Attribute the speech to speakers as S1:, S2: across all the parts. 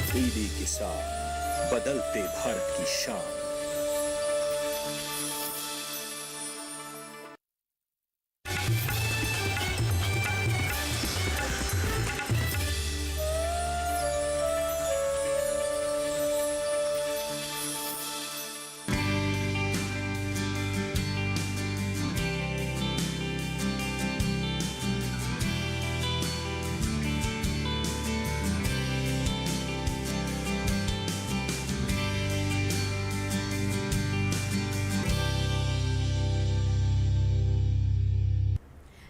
S1: DD किसान, बदलते भारत की शान।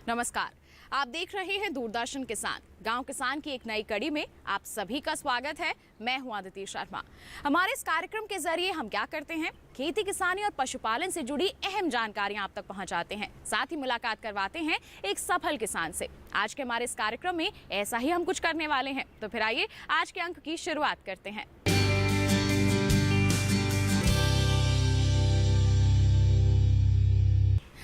S2: नमस्कार, आप देख रहे हैं दूरदर्शन किसान। गांव किसान की एक नई कड़ी में आप सभी का स्वागत है। मैं हूं आदिति शर्मा। हमारे इस कार्यक्रम के जरिए हम क्या करते हैं, खेती किसानी और पशुपालन से जुड़ी अहम जानकारियां आप तक पहुंचाते हैं, साथ ही मुलाकात करवाते हैं एक सफल किसान से। आज के हमारे इस कार्यक्रम में ऐसा ही हम कुछ करने वाले हैं। तो फिर आइए आज के अंक की शुरुआत करते हैं।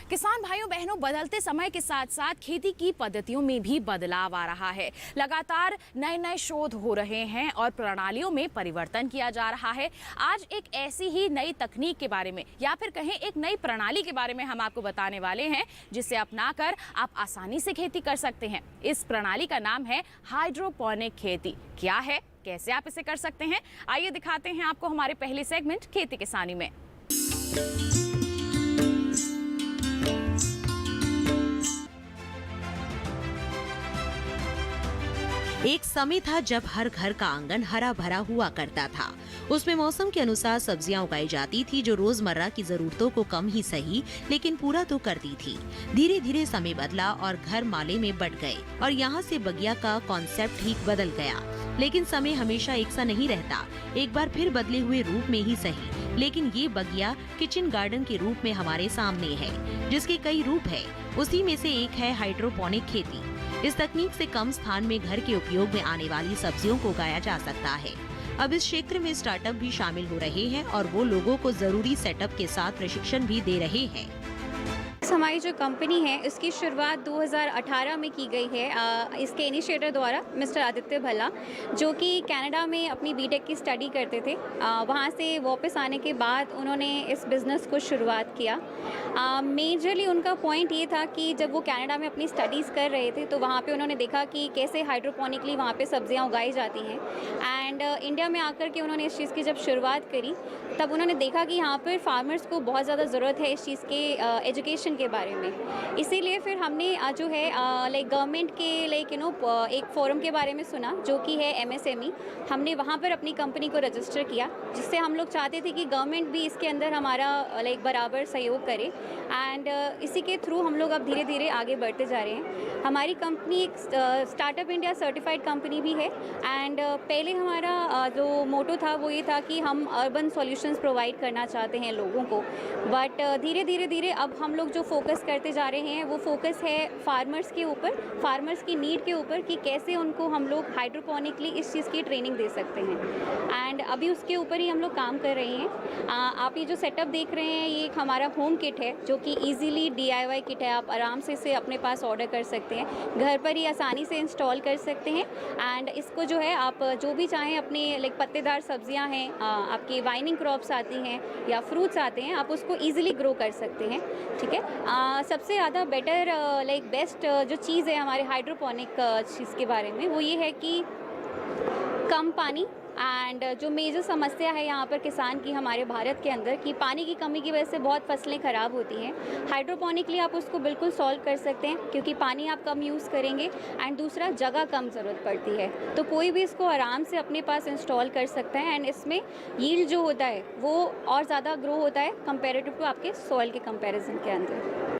S2: किसान भाइयों बहनों, बदलते समय के साथ साथ खेती की पद्धतियों में भी बदलाव आ रहा है। लगातार नए नए शोध हो रहे हैं और प्रणालियों में परिवर्तन किया जा रहा है। आज एक ऐसी ही नई तकनीक के बारे में या फिर कहें एक नई प्रणाली के बारे में हम आपको बताने वाले हैं, जिसे अपनाकर आप आसानी से खेती कर सकते हैं। इस प्रणाली का नाम है हाइड्रोपोनिक खेती। क्या है, कैसे आप इसे कर सकते हैं, आइए दिखाते हैं आपको हमारे पहले सेगमेंट खेती किसानी में।
S3: एक समय था जब हर घर का आंगन हरा भरा हुआ करता था। उसमें मौसम के अनुसार सब्जियां उगाई जाती थी, जो रोजमर्रा की जरूरतों को कम ही सही लेकिन पूरा तो करती थी। धीरे धीरे समय बदला और घर माले में बट गए और यहाँ से बगिया का कॉन्सेप्ट ही बदल गया। लेकिन समय हमेशा एक सा नहीं रहता, एक बार फिर बदले हुए रूप में ही सही। लेकिन ये बगिया किचन गार्डन के रूप में हमारे सामने है, जिसके कई रूप है। उसी में से एक है हाइड्रोपोनिक खेती। इस तकनीक से कम स्थान में घर के उपयोग में आने वाली सब्जियों को उगाया जा सकता है। अब इस क्षेत्र में स्टार्टअप भी शामिल हो रहे हैं और वो लोगों को जरूरी सेटअप के साथ प्रशिक्षण भी दे रहे हैं।
S4: हमारी जो कंपनी है इसकी शुरुआत 2018 में की गई है इसके इनिशिएटर द्वारा मिस्टर आदित्य भल्ला, जो कि कनाडा में अपनी बीटेक की स्टडी करते थे। वहाँ से वापस आने के बाद उन्होंने इस बिज़नेस को शुरुआत किया। मेजरली उनका पॉइंट ये था कि जब वो कनाडा में अपनी स्टडीज़ कर रहे थे तो वहाँ पे उन्होंने देखा कि कैसे हाइड्रोपोनिकली वहाँ पे सब्जियाँ उगाई जाती हैं। एंड इंडिया में आकर के उन्होंने इस चीज़ की जब शुरुआत करी, तब उन्होंने देखा कि यहाँ पर फार्मर्स को बहुत ज़्यादा ज़रूरत है इस चीज़ के एजुकेशन के बारे में। इसीलिए फिर हमने जो है लाइक गवर्नमेंट के एक फोरम के बारे में सुना, जो कि है MSME। हमने वहाँ पर अपनी कंपनी को रजिस्टर किया, जिससे हम लोग चाहते थे कि गवर्नमेंट भी इसके अंदर हमारा लाइक बराबर सहयोग करे। एंड इसी के थ्रू हम लोग अब धीरे धीरे आगे बढ़ते जा रहे हैं। हमारी कंपनी एक स्टार्टअप इंडिया सर्टिफाइड कंपनी भी है। एंड पहले हमारा जो मोटो था वो ये था कि हम अर्बन सॉल्यूशंस प्रोवाइड करना चाहते हैं लोगों को। बट धीरे धीरे अब हम लोग जो फोकस करते जा रहे हैं वो फोकस है फार्मर्स के ऊपर, फार्मर्स की नीड के ऊपर, कि कैसे उनको हम लोग हाइड्रोपोनिकली इस चीज़ की ट्रेनिंग दे सकते हैं। एंड अभी उसके ऊपर ही हम लोग काम कर रहे हैं। आप ये जो सेटअप देख रहे हैं ये एक हमारा होम किट है, जो कि इजीली DIY किट है। आप आराम से इसे अपने पास ऑर्डर कर सकते हैं, घर पर ही आसानी से इंस्टॉल कर सकते हैं। एंड इसको जो है आप जो भी चाहें अपने लाइक पत्तेदार सब्जियां हैं, आपकी वाइनिंग क्रॉप्स आती हैं या फ्रूट्स आते हैं, आप उसको ईजिली ग्रो कर सकते हैं। ठीक है। सबसे ज़्यादा बेटर लाइक बेस्ट जो चीज़ है हमारे हाइड्रोपोनिक चीज़ के बारे में, वो ये है कि कम पानी। एंड जो मेजर समस्या है यहाँ पर किसान की हमारे भारत के अंदर, कि पानी की कमी की वजह से बहुत फसलें ख़राब होती हैं। हाइड्रोपोनिकली आप उसको बिल्कुल सॉल्व कर सकते हैं, क्योंकि पानी आप कम यूज़ करेंगे एंड दूसरा जगह कम ज़रूरत पड़ती है। तो कोई भी इसको आराम से अपने पास इंस्टॉल कर सकता है। एंड इसमें यील्ड जो होता है वो और ज़्यादा ग्रो होता है कंपेरेटिव टू आपके सॉइल के कंपेरिजन के अंदर।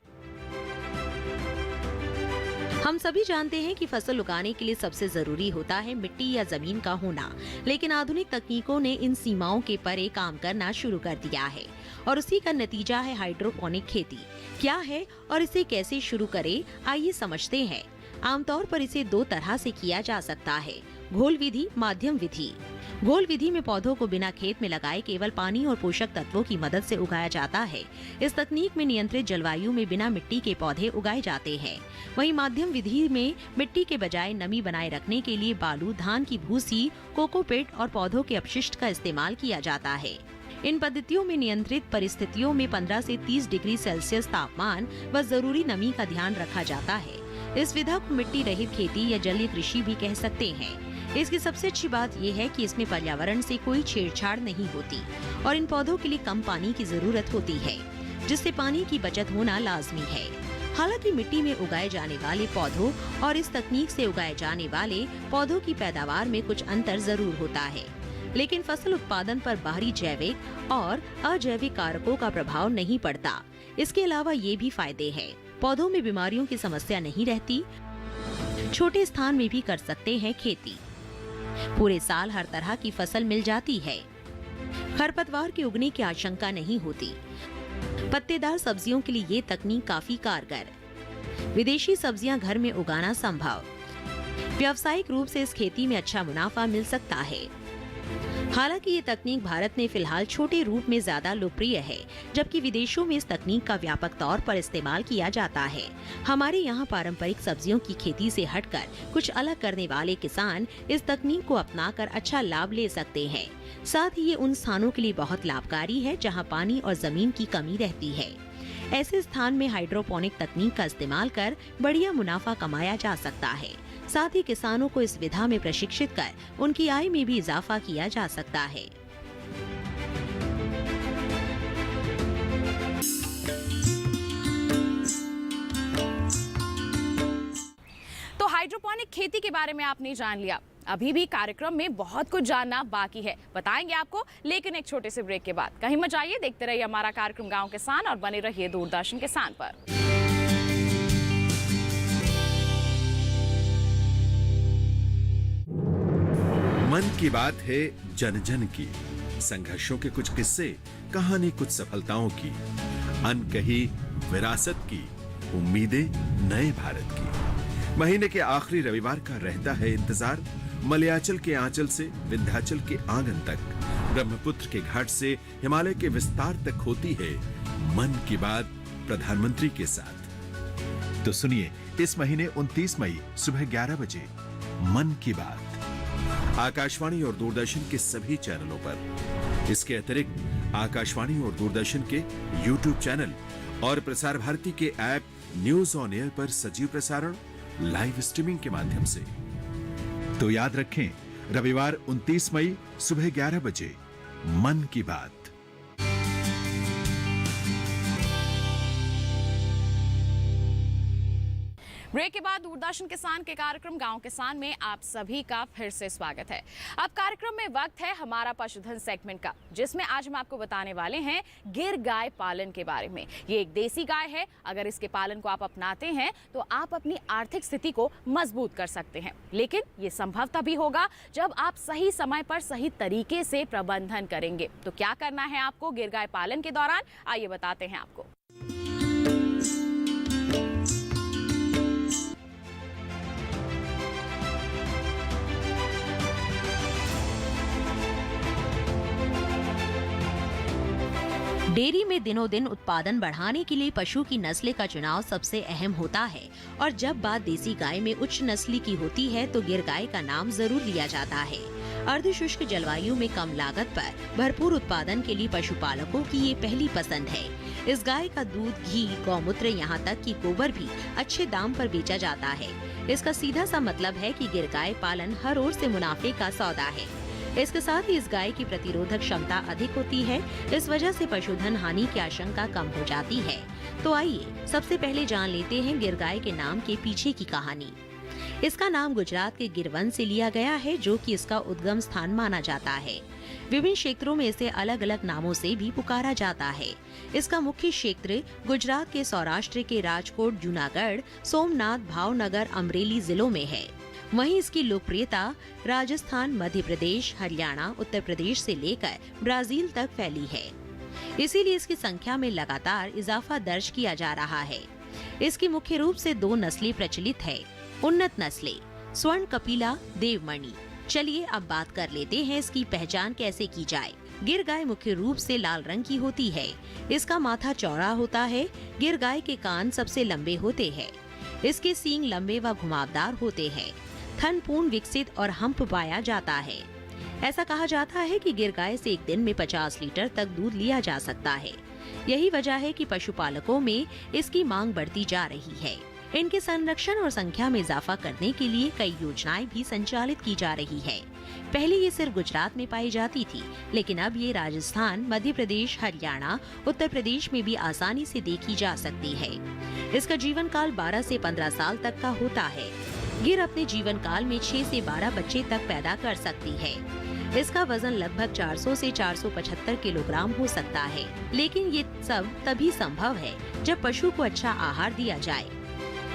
S3: हम सभी जानते हैं कि फसल उगाने के लिए सबसे जरूरी होता है मिट्टी या जमीन का होना, लेकिन आधुनिक तकनीकों ने इन सीमाओं के परे काम करना शुरू कर दिया है और उसी का नतीजा है हाइड्रोपोनिक खेती। क्या है और इसे कैसे शुरू करें, आइए समझते हैं। आमतौर पर इसे दो तरह से किया जा सकता है, घोल विधि, माध्यम विधि। घोल विधि में पौधों को बिना खेत में लगाए केवल पानी और पोषक तत्वों की मदद से उगाया जाता है। इस तकनीक में नियंत्रित जलवायु में बिना मिट्टी के पौधे उगाए जाते हैं। वहीं माध्यम विधि में मिट्टी के बजाय नमी बनाए रखने के लिए बालू, धान की भूसी, कोकोपीट और पौधों के अपशिष्ट का इस्तेमाल किया जाता है। इन पद्धतियों में नियंत्रित परिस्थितियों में 15 से 30 डिग्री सेल्सियस तापमान व जरूरी नमी का ध्यान रखा जाता है। इस विधा को मिट्टी रहित खेती या जलीय कृषि भी कह सकते हैं। इसकी सबसे अच्छी बात यह है कि इसमें पर्यावरण से कोई छेड़छाड़ नहीं होती और इन पौधों के लिए कम पानी की जरूरत होती है, जिससे पानी की बचत होना लाजमी है। हालांकि मिट्टी में उगाए जाने वाले पौधों और इस तकनीक से उगाए जाने वाले पौधों की पैदावार में कुछ अंतर जरूर होता है, लेकिन फसल उत्पादन पर बाहरी जैविक और अजैविक कारकों का प्रभाव नहीं पड़ता। इसके अलावा ये भी फायदे हैं, पौधों में बीमारियों की समस्या नहीं रहती, छोटे स्थान में भी कर सकते हैं खेती, पूरे साल हर तरह की फसल मिल जाती है, खरपतवार के उगने की आशंका नहीं होती। पत्तेदार सब्जियों के लिए ये तकनीक काफी कारगर। विदेशी सब्जियां घर में उगाना संभव। व्यावसायिक रूप से इस खेती में अच्छा मुनाफा मिल सकता है। हालांकि ये तकनीक भारत में फिलहाल छोटे रूप में ज्यादा लोकप्रिय है, जबकि विदेशों में इस तकनीक का व्यापक तौर पर इस्तेमाल किया जाता है। हमारे यहाँ पारंपरिक सब्जियों की खेती से हटकर कुछ अलग करने वाले किसान इस तकनीक को अपनाकर अच्छा लाभ ले सकते हैं। साथ ही ये उन स्थानों के लिए बहुत लाभकारी है जहाँ पानी और जमीन की कमी रहती है। ऐसे स्थान में हाइड्रोपोनिक तकनीक का इस्तेमाल कर बढ़िया मुनाफा कमाया जा सकता है। साथ ही किसानों को इस विधा में प्रशिक्षित कर उनकी आय में भी इजाफा किया जा सकता है।
S2: तो हाइड्रोपोनिक खेती के बारे में आपने जान लिया। अभी भी कार्यक्रम में बहुत कुछ जानना बाकी है, बताएंगे आपको, लेकिन एक छोटे से ब्रेक के बाद। कहीं मत जाइए, देखते रहिए हमारा कार्यक्रम गांव किसान और बने रहिए दूरदर्शन किसान पर।
S1: मन की बात है जन जन की, संघर्षों के कुछ किस्से, कहानी कुछ सफलताओं की, अनकही विरासत की, उम्मीदें नए भारत की। महीने के आखिरी रविवार का रहता है इंतजार। मलयाचल के आंचल से विंध्याचल के आंगन तक, ब्रह्मपुत्र के घाट से हिमालय के विस्तार तक होती है मन की बात प्रधानमंत्री के साथ। तो सुनिए इस महीने 29 मई सुबह 11 बजे मन की बात आकाशवाणी और दूरदर्शन के सभी चैनलों पर। इसके अतिरिक्त आकाशवाणी और दूरदर्शन के YouTube चैनल और प्रसार भारती के ऐप न्यूज ऑन एयर पर सजीव प्रसारण, लाइव स्ट्रीमिंग के माध्यम से। तो याद रखें, रविवार 29 मई सुबह 11 बजे मन की बात।
S2: ब्रेक के बाद दूरदर्शन किसान के कार्यक्रम गांव किसान में आप सभी का फिर से स्वागत है। अब कार्यक्रम में वक्त है हमारा पशुधन सेगमेंट का, जिसमें आज हम आपको बताने वाले हैं गिर गाय पालन के बारे में। ये एक देसी गाय है। अगर इसके पालन को आप अपनाते हैं तो आप अपनी आर्थिक स्थिति को मजबूत कर सकते हैं, लेकिन ये संभव तभी होगा जब आप सही समय पर सही तरीके से प्रबंधन करेंगे। तो क्या करना है आपको गिर गाय पालन के दौरान, आइए बताते हैं आपको।
S3: डेयरी में दिनों दिन उत्पादन बढ़ाने के लिए पशु की नस्ल का चुनाव सबसे अहम होता है, और जब बात देसी गाय में उच्च नस्ली की होती है तो गिर गाय का नाम जरूर लिया जाता है। अर्धशुष्क जलवायु में कम लागत पर भरपूर उत्पादन के लिए पशुपालकों की ये पहली पसंद है। इस गाय का दूध, घी, गौमूत्र, यहाँ तक कि गोबर भी अच्छे दाम पर बेचा जाता है। इसका सीधा सा मतलब है कि गिर गाय पालन हर ओर से मुनाफे का सौदा है। इसके साथ ही इस गाय की प्रतिरोधक क्षमता अधिक होती है, इस वजह से पशुधन हानि की आशंका कम हो जाती है। तो आइए सबसे पहले जान लेते हैं गिर गाय के नाम के पीछे की कहानी। इसका नाम गुजरात के गिरवन से लिया गया है, जो कि इसका उद्गम स्थान माना जाता है। विभिन्न क्षेत्रों में इसे अलग अलग नामों से भी पुकारा जाता है। इसका मुख्य क्षेत्र गुजरात के सौराष्ट्र के राजकोट, जूनागढ़, सोमनाथ, भावनगर, अमरेली जिलों में है। वहीं इसकी लोकप्रियता राजस्थान, मध्य प्रदेश, हरियाणा, उत्तर प्रदेश से लेकर ब्राजील तक फैली है। इसीलिए इसकी संख्या में लगातार इजाफा दर्ज किया जा रहा है। इसकी मुख्य रूप से दो नस्लें प्रचलित है, उन्नत नस्लें, स्वर्ण कपिला, देवमणि। चलिए अब बात कर लेते हैं इसकी पहचान कैसे की जाए। गिर गाय मुख्य रूप से लाल रंग की होती है। इसका माथा चौड़ा होता है। गिर गाय के कान सबसे लंबे होते हैं। इसके सींग लंबे व घुमावदार होते हैं। थन पूर्ण विकसित और हम्प पाया जाता है। ऐसा कहा जाता है कि गिर गाय से एक दिन में 50 लीटर तक दूध लिया जा सकता है। यही वजह है कि पशुपालकों में इसकी मांग बढ़ती जा रही है। इनके संरक्षण और संख्या में इजाफा करने के लिए कई योजनाएं भी संचालित की जा रही है। पहले ये सिर्फ गुजरात में पाई जाती थी, लेकिन अब ये राजस्थान, मध्य प्रदेश, हरियाणा, उत्तर प्रदेश में भी आसानी से देखी जा सकती है। इसका जीवन काल 12 से 15 साल तक का होता है। गिर अपने जीवन काल में 6 से 12 बच्चे तक पैदा कर सकती है। इसका वजन लगभग 400 से 475 किलोग्राम हो सकता है, लेकिन ये सब तभी संभव है जब पशु को अच्छा आहार दिया जाए।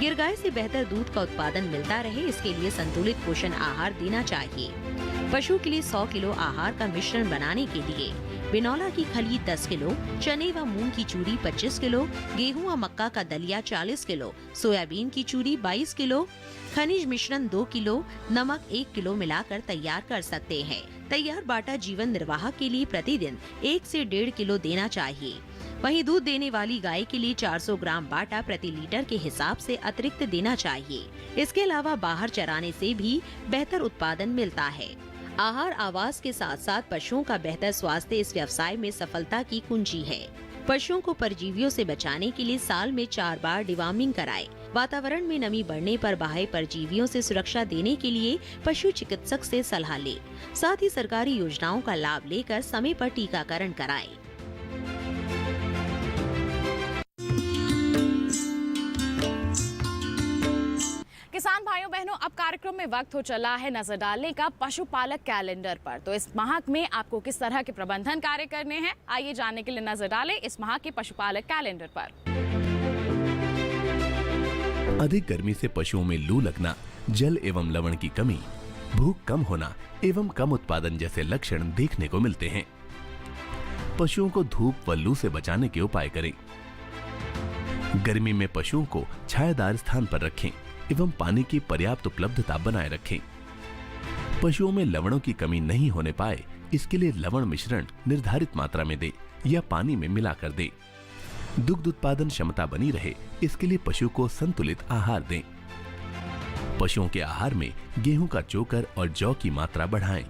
S3: गिर गाय से बेहतर दूध का उत्पादन मिलता रहे, इसके लिए संतुलित पोषण आहार देना चाहिए। पशु के लिए 100 किलो आहार का मिश्रण बनाने के लिए बिनौला की खली 10 किलो, चने व मूंग की चूरी 25 किलो, गेहूं व मक्का का दलिया 40 किलो, सोयाबीन की चूरी 22 किलो, खनिज मिश्रण 2 किलो, नमक 1 किलो मिलाकर तैयार कर सकते हैं। तैयार बाटा जीवन निर्वाह के लिए प्रतिदिन 1 से 1.5 किलो देना चाहिए। वहीं दूध देने वाली गाय के लिए 400 ग्राम बाटा प्रति लीटर के हिसाब से अतिरिक्त देना चाहिए। इसके अलावा बाहर चराने से भी बेहतर उत्पादन मिलता है। आहार, आवास के साथ साथ पशुओं का बेहतर स्वास्थ्य इस व्यवसाय में सफलता की कुंजी है। पशुओं को परजीवियों से बचाने के लिए साल में 4 बार डिवार्मिंग कराएं। वातावरण में नमी बढ़ने पर बाह्य परजीवियों से सुरक्षा देने के लिए पशु चिकित्सक से सलाह लें। साथ ही सरकारी योजनाओं का लाभ लेकर समय पर टीकाकरण कराएं।
S2: किसान भाइयों बहनों, अब कार्यक्रम में वक्त हो चला है नजर डालने का पशुपालक कैलेंडर पर। तो इस माह में आपको किस तरह के प्रबंधन कार्य करने हैं, आइए जानने के लिए नजर डालें इस माह के पशुपालक कैलेंडर पर।
S5: अधिक गर्मी से पशुओं में लू लगना, जल एवं लवण की कमी, भूख कम होना एवं कम उत्पादन जैसे लक्षण देखने को मिलते हैं। पशुओं को धूप व लू से बचाने के उपाय करें। गर्मी में पशुओं को छायादार स्थान पर रखें एवं पानी की पर्याप्त उपलब्धता बनाए रखें। पशुओं में लवणों की कमी नहीं होने पाए, इसके लिए लवण मिश्रण निर्धारित मात्रा में दे या पानी में मिलाकर दे। दुग्ध उत्पादन क्षमता बनी रहे, इसके लिए पशु को संतुलित आहार दें। पशुओं के आहार में गेहूं का चोकर और जौ की मात्रा बढ़ाएं।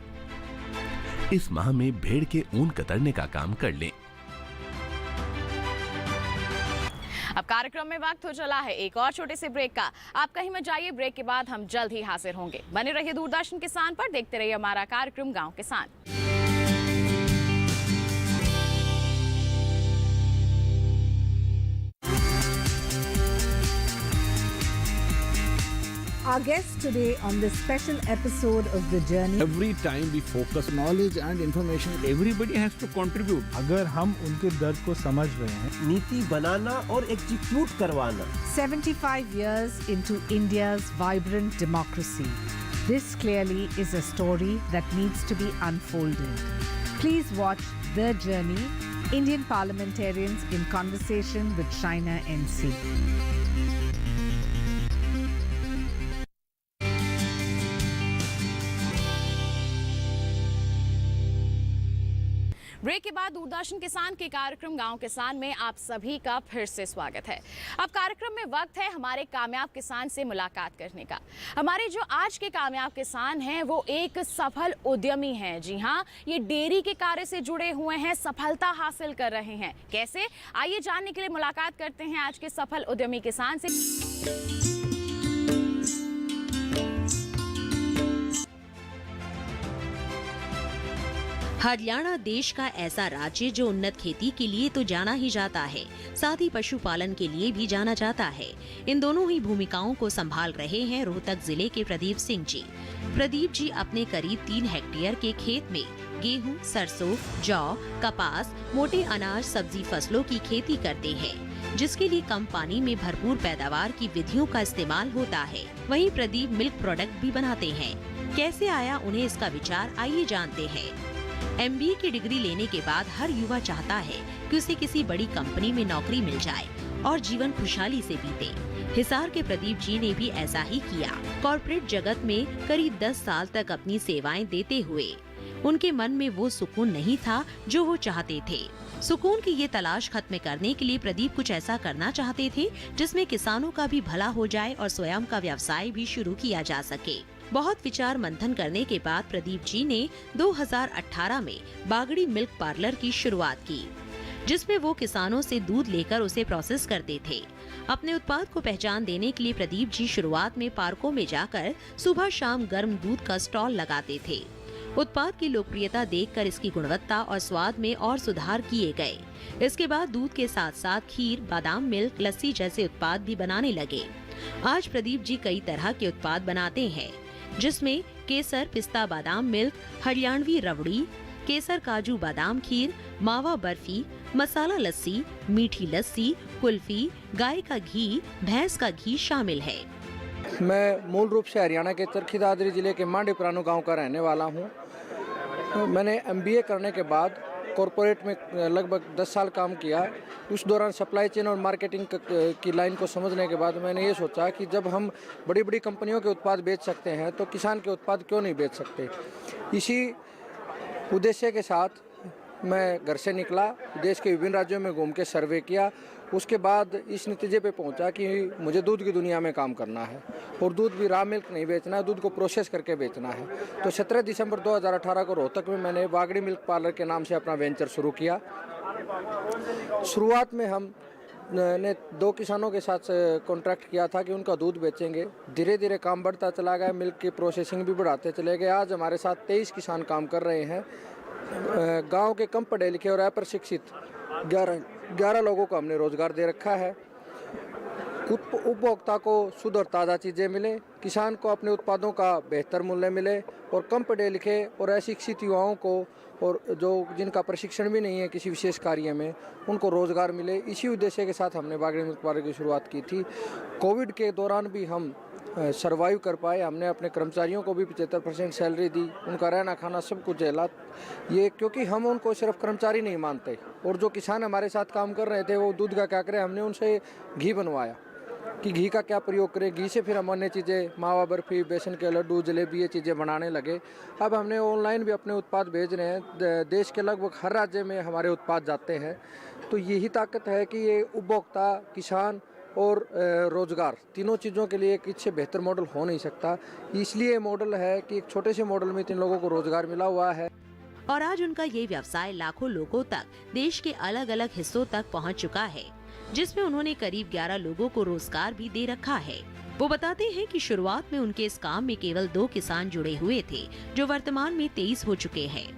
S5: इस माह में भेड़ के ऊन कतरने का काम कर लें।
S2: अब कार्यक्रम में वक्त हो चला है एक और छोटे से ब्रेक का। आप कहीं मत जाइए, ब्रेक के बाद हम जल्द ही हाजिर होंगे। बने रहिए दूरदर्शन किसान पर, देखते रहिए हमारा कार्यक्रम गांव किसान।
S6: Our guest today on this special episode of The Journey.
S7: Every time we focus knowledge and information, everybody has to contribute.
S8: अगर हम उनके दर्द को समझ रहे हैं,
S9: नीति बनाना और एग्जीक्यूट करवाना।
S6: 75 years into India's vibrant democracy. This clearly is a story that needs to be unfolded. Please watch The Journey, Indian Parliamentarians in Conversation with Shaina NC.
S2: Break के बाद दूरदर्शन किसान के कार्यक्रम गांव किसान में आप सभी का फिर से स्वागत है। अब कार्यक्रम में वक्त है हमारे कामयाब किसान से मुलाकात करने का। हमारे जो आज के कामयाब किसान हैं वो एक सफल उद्यमी हैं। जी हाँ, ये डेयरी के कार्य से जुड़े हुए हैं, सफलता हासिल कर रहे हैं। कैसे, आइए जानने के लिए मुलाकात करते हैं आज के सफल उद्यमी किसान से।
S3: हरियाणा देश का ऐसा राज्य जो उन्नत खेती के लिए तो जाना ही जाता है, साथ ही पशुपालन के लिए भी जाना जाता है। इन दोनों ही भूमिकाओं को संभाल रहे हैं रोहतक जिले के प्रदीप सिंह जी। प्रदीप जी अपने करीब 3 हेक्टेयर के खेत में गेहूं, सरसों, जौ, कपास, मोटे अनाज, सब्जी फसलों की खेती करते हैं, जिसके लिए कम पानी में भरपूर पैदावार की विधियों का इस्तेमाल होता है। वहीं प्रदीप मिल्क प्रोडक्ट भी बनाते हैं। कैसे आया उन्हें इसका विचार, आइए जानते हैं। MBA की डिग्री लेने के बाद हर युवा चाहता है कि उसे किसी बड़ी कंपनी में नौकरी मिल जाए और जीवन खुशहाली से बीते। हिसार के प्रदीप जी ने भी ऐसा ही किया। कॉर्पोरेट जगत में करीब 10 साल तक अपनी सेवाएं देते हुए उनके मन में वो सुकून नहीं था जो वो चाहते थे। सुकून की ये तलाश खत्म करने के लिए प्रदीप कुछ ऐसा करना चाहते थे जिसमें किसानों का भी भला हो जाए और स्वयं का व्यवसाय भी शुरू किया जा सके। बहुत विचार मंथन करने के बाद प्रदीप जी ने 2018 में बागड़ी मिल्क पार्लर की शुरुआत की, जिसमें वो किसानों से दूध लेकर उसे प्रोसेस करते थे। अपने उत्पाद को पहचान देने के लिए प्रदीप जी शुरुआत में पार्कों में जाकर सुबह शाम गर्म दूध का स्टॉल लगाते थे। उत्पाद की लोकप्रियता देखकर इसकी गुणवत्ता और स्वाद में और सुधार किए गए। इसके बाद दूध के साथ साथ खीर, बादाम मिल्क, लस्सी जैसे उत्पाद भी बनाने लगे। आज प्रदीप जी कई तरह के उत्पाद बनाते हैं, जिसमें केसर, पिस्ता बादाम मिल्क, हरियाणवी रबड़ी, केसर काजू बादाम खीर, मावा बर्फी, मसाला लस्सी, मीठी लस्सी, कुल्फी, गाय का घी, भैंस का घी शामिल है।
S10: मैं मूल रूप से हरियाणा के चरखी दादरी जिले के मांडी पुरानो गांव का रहने वाला हूं। मैंने MBA करने के बाद कॉरपोरेट में लगभग 10 साल काम किया। उस दौरान सप्लाई चेन और मार्केटिंग की लाइन को समझने के बाद मैंने ये सोचा कि जब हम बड़ी बड़ी कंपनियों के उत्पाद बेच सकते हैं तो किसान के उत्पाद क्यों नहीं बेच सकते। इसी उद्देश्य के साथ मैं घर से निकला, देश के विभिन्न राज्यों में घूम के सर्वे किया। उसके बाद इस नतीजे पे पहुंचा कि मुझे दूध की दुनिया में काम करना है और दूध भी रॉ मिल्क नहीं बेचना है, दूध को प्रोसेस करके बेचना है। तो 17 दिसंबर 2018 को रोहतक में मैंने बागड़ी मिल्क पार्लर के नाम से अपना वेंचर शुरू किया। शुरुआत में हम ने 2 किसानों के साथ कॉन्ट्रैक्ट किया था कि उनका दूध बेचेंगे। धीरे धीरे काम बढ़ता चला गया, मिल्क की प्रोसेसिंग भी बढ़ाते चले गए। आज हमारे साथ 23 किसान काम कर रहे हैं। गांव के कम पढ़े लिखे और अप्रशिक्षित 11 लोगों को हमने रोजगार दे रखा है। उपभोक्ता को शुद्ध और ताज़ा चीज़ें मिले, किसान को अपने उत्पादों का बेहतर मूल्य मिले और कम पढ़े लिखे और अशिक्षित युवाओं को और जो जिनका प्रशिक्षण भी नहीं है किसी विशेष कार्य में, उनको रोजगार मिले। इसी उद्देश्य के साथ हमने बागड़ी मिल्क पार्लर की शुरुआत की थी। कोविड के दौरान भी हम सर्वाइव कर पाए। हमने अपने कर्मचारियों को भी 75% सैलरी दी, उनका रहना खाना सब कुछ झेला। ये क्योंकि हम उनको सिर्फ कर्मचारी नहीं मानते और जो किसान हमारे साथ काम कर रहे थे वो दूध का क्या करें, हमने उनसे घी बनवाया कि घी का क्या प्रयोग करें। घी से फिर हम अन्य चीज़ें, मावा बर्फी, बेसन के लड्डू, जलेबी, ये चीज़ें बनाने लगे। अब हमने ऑनलाइन भी अपने उत्पाद भेज रहे हैं। देश के लगभग हर राज्य में हमारे उत्पाद जाते हैं। तो यही ताकत है कि ये उपभोक्ता, किसान और रोजगार, तीनों चीज़ों के लिए एक इससे बेहतर मॉडल हो नहीं सकता। इसलिए मॉडल है कि एक छोटे से मॉडल में 3 लोगों को रोजगार मिला हुआ है।
S3: और आज उनका ये व्यवसाय लाखों लोगों तक, देश के अलग अलग हिस्सों तक पहुंच चुका है, जिसमें उन्होंने करीब 11 लोगों को रोजगार भी दे रखा है। वो बताते हैं कि शुरुआत में उनके इस काम में केवल 2 किसान जुड़े हुए थे, जो वर्तमान में 23 हो चुके हैं।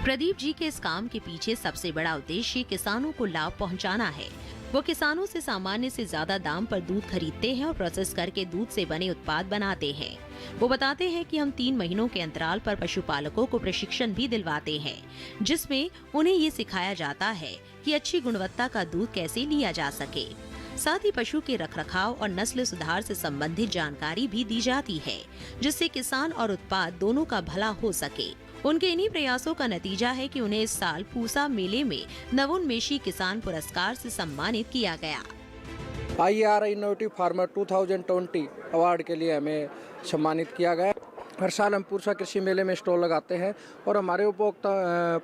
S3: प्रदीप जी के इस काम के पीछे सबसे बड़ा उद्देश्य किसानों को लाभ पहुंचाना है। वो किसानों से सामान्य से ज्यादा दाम पर दूध खरीदते हैं और प्रोसेस करके दूध से बने उत्पाद बनाते हैं। वो बताते हैं कि हम 3 महीनों के अंतराल पर पशुपालकों को प्रशिक्षण भी दिलवाते हैं, जिसमें उन्हें ये सिखाया जाता है कि अच्छी गुणवत्ता का दूध कैसे लिया जा सके। साथ ही पशु के रखरखाव और नस्ल सुधार से संबंधित जानकारी भी दी जाती है, जिससे किसान और उत्पाद दोनों का भला हो सके। उनके इन्हीं प्रयासों का नतीजा है कि उन्हें इस साल पूसा मेले में नवोन्मेषी किसान पुरस्कार से सम्मानित किया गया।
S10: IER इनोवेटिव फार्मर 2020 अवार्ड के लिए हमें सम्मानित किया गया। हर साल हम पूसा कृषि मेले में स्टॉल लगाते हैं और हमारे उपभोक्ता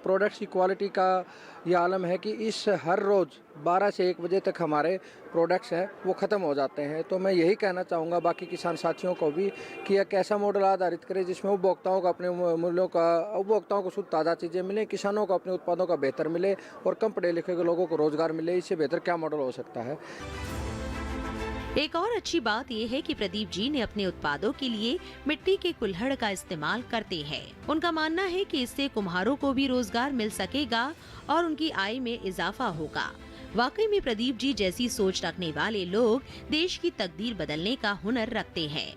S10: प्रोडक्ट्स की क्वालिटी का ये आलम है कि इस हर रोज़ 12 से 1 बजे तक हमारे प्रोडक्ट्स हैं वो ख़त्म हो जाते हैं। तो मैं यही कहना चाहूँगा बाकी किसान साथियों को भी कि एक ऐसा मॉडल आधारित करें जिसमें उपभोक्ताओं को अपने मूल्यों का, उपभोक्ताओं को शुद्ध ताज़ा चीज़ें मिलें, किसानों को अपने उत्पादों का बेहतर मिले और कम पढ़े लिखे के लोगों को रोज़गार मिले। इससे बेहतर क्या मॉडल हो सकता है।
S3: एक और अच्छी बात यह है कि प्रदीप जी ने अपने उत्पादों के लिए मिट्टी के कुल्हड़ का इस्तेमाल करते हैं। उनका मानना है कि इससे कुम्हारों को भी रोजगार मिल सकेगा और उनकी आय में इजाफा होगा। वाकई में प्रदीप जी जैसी सोच रखने वाले लोग देश की तकदीर बदलने का हुनर रखते हैं।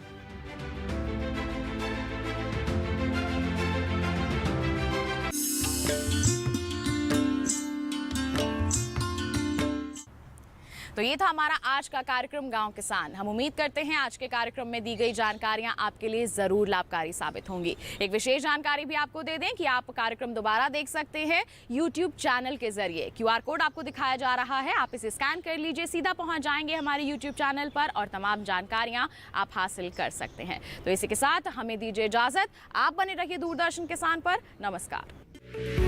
S2: तो ये था हमारा आज का कार्यक्रम गांव किसान। हम उम्मीद करते हैं आज के कार्यक्रम में दी गई जानकारियां आपके लिए जरूर लाभकारी साबित होंगी। एक विशेष जानकारी भी आपको दे दें कि आप कार्यक्रम दोबारा देख सकते हैं YouTube चैनल के जरिए। QR कोड आपको दिखाया जा रहा है, आप इसे स्कैन कर लीजिए, सीधा पहुंच जाएंगे हमारे YouTube चैनल पर और तमाम जानकारियां आप हासिल कर सकते हैं। तो इसी के साथ हमें दीजिए इजाजत। आप बने रहिए दूरदर्शन किसान पर। नमस्कार।